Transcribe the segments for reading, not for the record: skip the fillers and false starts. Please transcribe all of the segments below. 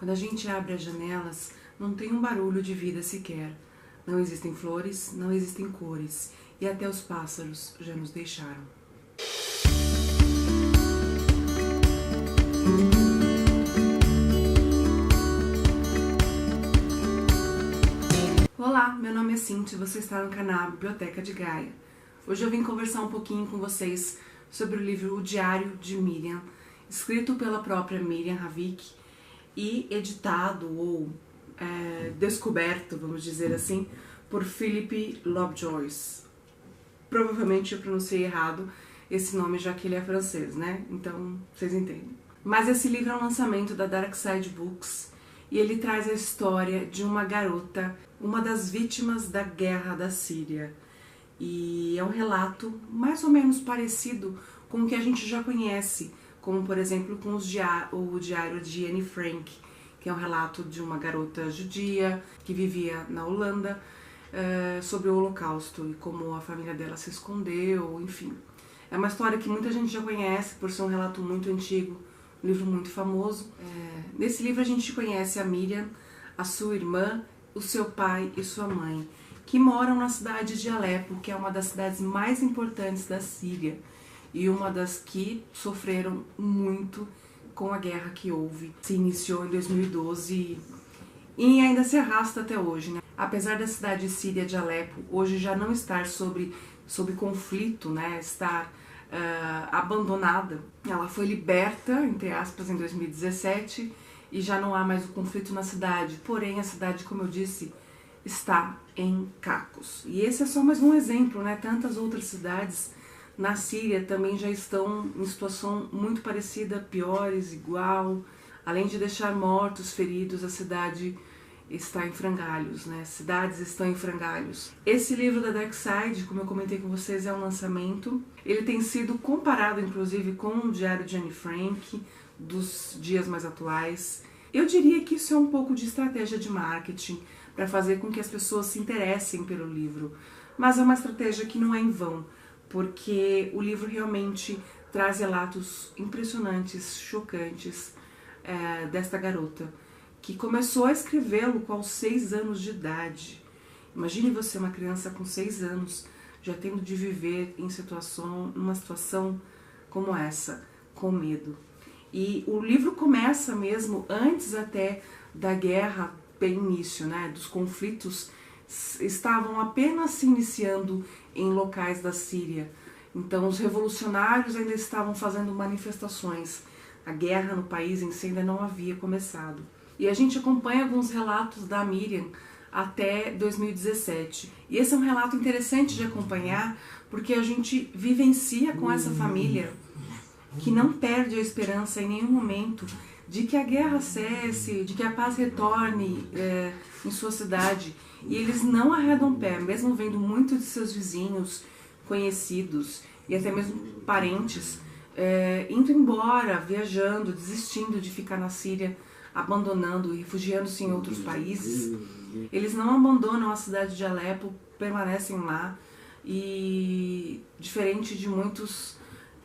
Quando a gente abre as janelas, não tem um barulho de vida sequer. Não existem flores, não existem cores, e até os pássaros já nos deixaram. Olá, meu nome é Cintia e você está no canal Biblioteca de Gaia. Hoje eu vim conversar um pouquinho com vocês sobre o livro O Diário de Miriam, escrito pela própria Miriam Havik e editado ou descoberto, vamos dizer assim, por Philip Lovejoy. Provavelmente eu pronunciei errado esse nome, já que ele é francês, né? Então, vocês entendem. Mas esse livro é um lançamento da Dark Side Books e ele traz a história de uma garota, uma das vítimas da guerra da Síria. E é um relato mais ou menos parecido com o que a gente já conhece, como por exemplo com o diário de Anne Frank, que é um relato de uma garota judia que vivia na Holanda, sobre o Holocausto e como a família dela se escondeu, enfim. É uma história que muita gente já conhece por ser um relato muito antigo, um livro muito famoso. Nesse livro a gente conhece a Miriam, a sua irmã, o seu pai e sua mãe, que moram na cidade de Alepo, que é uma das cidades mais importantes da Síria e uma das que sofreram muito com a guerra que houve. Se iniciou em 2012 e ainda se arrasta até hoje, né? Apesar da cidade síria de Alepo hoje já não estar sob conflito, né? Estar abandonada, ela foi liberta, entre aspas, em 2017 e já não há mais o conflito na cidade. Porém, a cidade, como eu disse, está em cacos. E esse é só mais um exemplo, né? Tantas outras cidades na Síria também já estão em situação muito parecida, piores, igual. Além de deixar mortos, feridos, a cidade está em frangalhos, né? Cidades estão em frangalhos. Esse livro da Dark Side, como eu comentei com vocês, é um lançamento. Ele tem sido comparado, inclusive, com o Diário de Anne Frank, dos dias mais atuais. Eu diria que isso é um pouco de estratégia de marketing, para fazer com que as pessoas se interessem pelo livro. Mas é uma estratégia que não é em vão, porque o livro realmente traz relatos impressionantes, chocantes, desta garota, que começou a escrevê-lo aos 6 anos de idade. Imagine você, uma criança com 6 anos, já tendo de viver numa situação como essa, com medo. E o livro começa mesmo antes até da guerra ter início, né? Dos conflitos estavam apenas se iniciando em locais da Síria. Então os revolucionários ainda estavam fazendo manifestações. A guerra no país em si ainda não havia começado. E a gente acompanha alguns relatos da Miriam até 2017. E esse é um relato interessante de acompanhar, porque a gente vivencia com essa família que não perde a esperança em nenhum momento de que a guerra cesse, de que a paz retorne em sua cidade. E eles não arredam pé, mesmo vendo muitos de seus vizinhos, conhecidos e até mesmo parentes indo embora, viajando, desistindo de ficar na Síria, abandonando e refugiando-se em outros países. Eles não abandonam a cidade de Alepo, permanecem lá, e diferente de muitos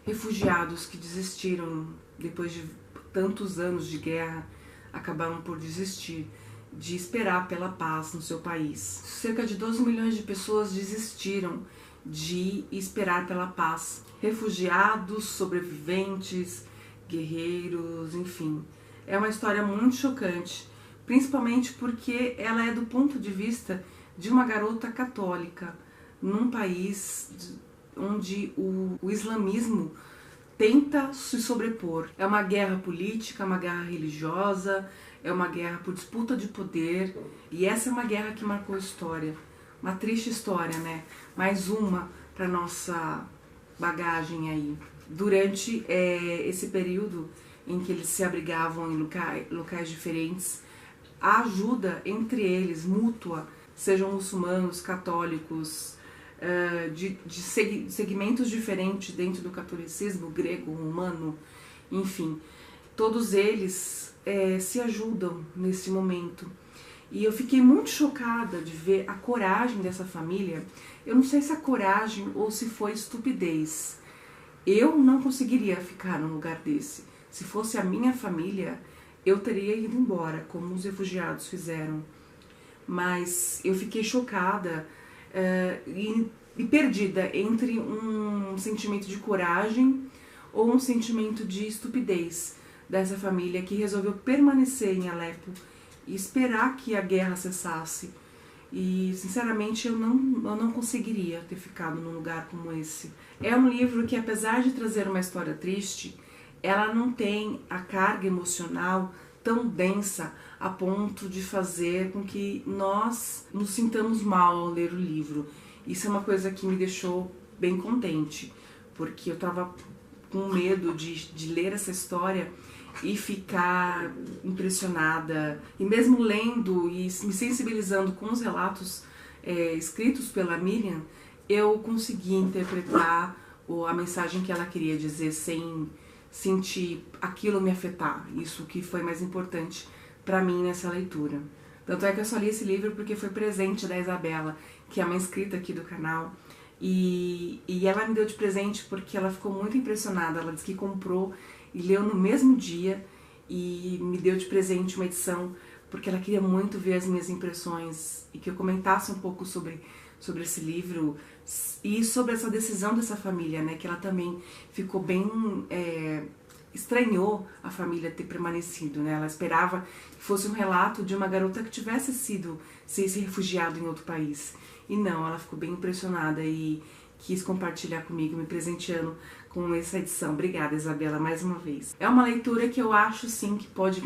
refugiados que desistiram depois de tantos anos de guerra, acabaram por desistir de esperar pela paz no seu país. Cerca de 12 milhões de pessoas desistiram de esperar pela paz. Refugiados, sobreviventes, guerreiros, enfim. É uma história muito chocante, principalmente porque ela é do ponto de vista de uma garota católica, num país onde o islamismo tenta se sobrepor. É uma guerra política, uma guerra religiosa, é uma guerra por disputa de poder, e essa é uma guerra que marcou a história. Uma triste história, né? Mais uma para nossa bagagem aí. Durante esse período em que eles se abrigavam em locais diferentes, a ajuda entre eles, mútua, sejam muçulmanos, católicos, de segmentos diferentes dentro do catolicismo, grego, romano, enfim, todos eles se ajudam nesse momento. E eu fiquei muito chocada de ver a coragem dessa família. Eu não sei se é coragem ou se foi estupidez. Eu não conseguiria ficar num lugar desse. Se fosse a minha família, eu teria ido embora, como os refugiados fizeram. Mas eu fiquei chocada e perdida entre um sentimento de coragem ou um sentimento de estupidez dessa família que resolveu permanecer em Alepo e esperar que a guerra cessasse. E, sinceramente, eu não conseguiria ter ficado num lugar como esse. É um livro que, apesar de trazer uma história triste, ela não tem a carga emocional tão densa a ponto de fazer com que nós nos sintamos mal ao ler o livro. Isso é uma coisa que me deixou bem contente, porque eu estava com medo de ler essa história e ficar impressionada. E mesmo lendo e me sensibilizando com os relatos escritos pela Miriam, eu consegui interpretar a mensagem que ela queria dizer sem sentir aquilo me afetar. Isso que foi mais importante para mim nessa leitura. Tanto é que eu só li esse livro porque foi presente da Isabela, que é uma inscrita aqui do canal, e ela me deu de presente porque ela ficou muito impressionada. Ela disse que comprou e leu no mesmo dia e me deu de presente uma edição porque ela queria muito ver as minhas impressões e que eu comentasse um pouco sobre esse livro e sobre essa decisão dessa família, né, que ela também ficou bem, estranhou a família ter permanecido, né, ela esperava que fosse um relato de uma garota que tivesse se refugiado em outro país, e não, ela ficou bem impressionada e quis compartilhar comigo, me presenteando com essa edição. Obrigada, Isabela, mais uma vez. É uma leitura que eu acho, sim, que pode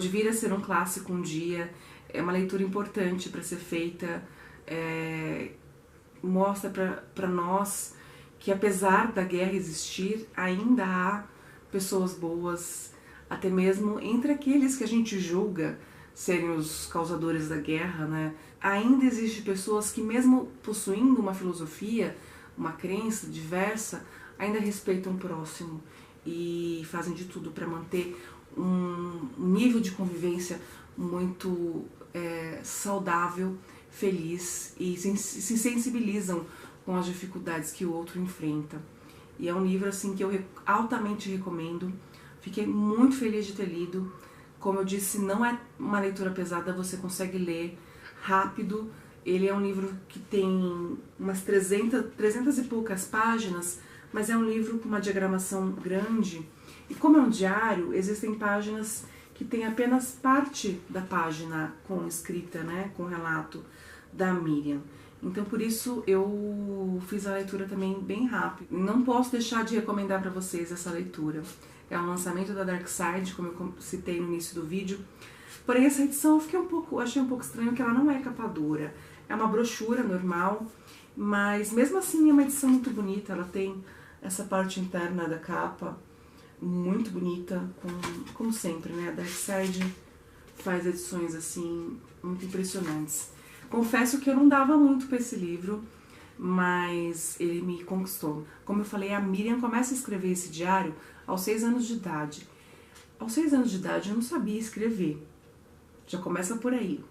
vir a ser um clássico um dia. É uma leitura importante para ser feita. Mostra para nós que, apesar da guerra existir, ainda há pessoas boas, até mesmo entre aqueles que a gente julga serem os causadores da guerra, né? Ainda existem pessoas que, mesmo possuindo uma filosofia, uma crença diversa, ainda respeitam o próximo e fazem de tudo para manter um nível de convivência muito saudável, feliz, e se sensibilizam com as dificuldades que o outro enfrenta. E é um livro assim que eu altamente recomendo. Fiquei muito feliz de ter lido. Como eu disse, não é uma leitura pesada, você consegue ler rápido. Ele é um livro que tem umas 300 e poucas páginas, mas é um livro com uma diagramação grande. E como é um diário, existem páginas que tem apenas parte da página com escrita, né, com relato da Miriam. Então, por isso, eu fiz a leitura também bem rápido. Não posso deixar de recomendar para vocês essa leitura. É um lançamento da Darkside, como eu citei no início do vídeo. Porém, essa edição eu achei um pouco estranho que ela não é capa dura. É uma brochura normal, mas mesmo assim é uma edição muito bonita. Ela tem essa parte interna da capa muito bonita, como sempre, né? A Darkside faz edições assim muito impressionantes. Confesso que eu não dava muito para esse livro, mas ele me conquistou. Como eu falei, a Miriam começa a escrever esse diário aos 6 anos de idade. Aos 6 anos de idade eu não sabia escrever. Já começa por aí.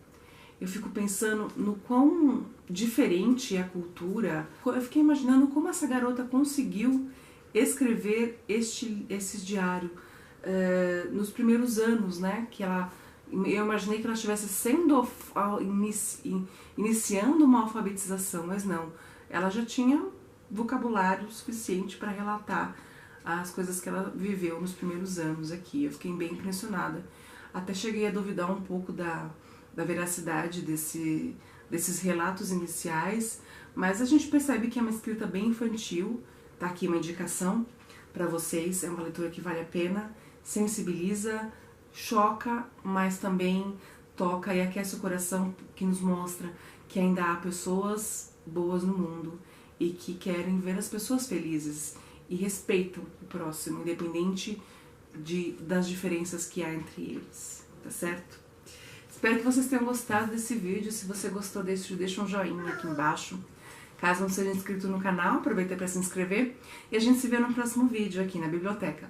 Eu fico pensando no quão diferente é a cultura. Eu fiquei imaginando como essa garota conseguiu escrever esse diário nos primeiros anos, né? Eu imaginei que ela estivesse iniciando uma alfabetização, mas não. Ela já tinha vocabulário suficiente para relatar as coisas que ela viveu nos primeiros anos aqui. Eu fiquei bem impressionada. Até cheguei a duvidar um pouco da veracidade desses relatos iniciais, mas a gente percebe que é uma escrita bem infantil. Tá aqui uma indicação para vocês, é uma leitura que vale a pena, sensibiliza, choca, mas também toca e aquece o coração, que nos mostra que ainda há pessoas boas no mundo e que querem ver as pessoas felizes e respeitam o próximo, independente das diferenças que há entre eles, tá certo? Espero que vocês tenham gostado desse vídeo. Se você gostou desse vídeo, deixa um joinha aqui embaixo. Caso não seja inscrito no canal, aproveita para se inscrever e a gente se vê no próximo vídeo aqui na biblioteca.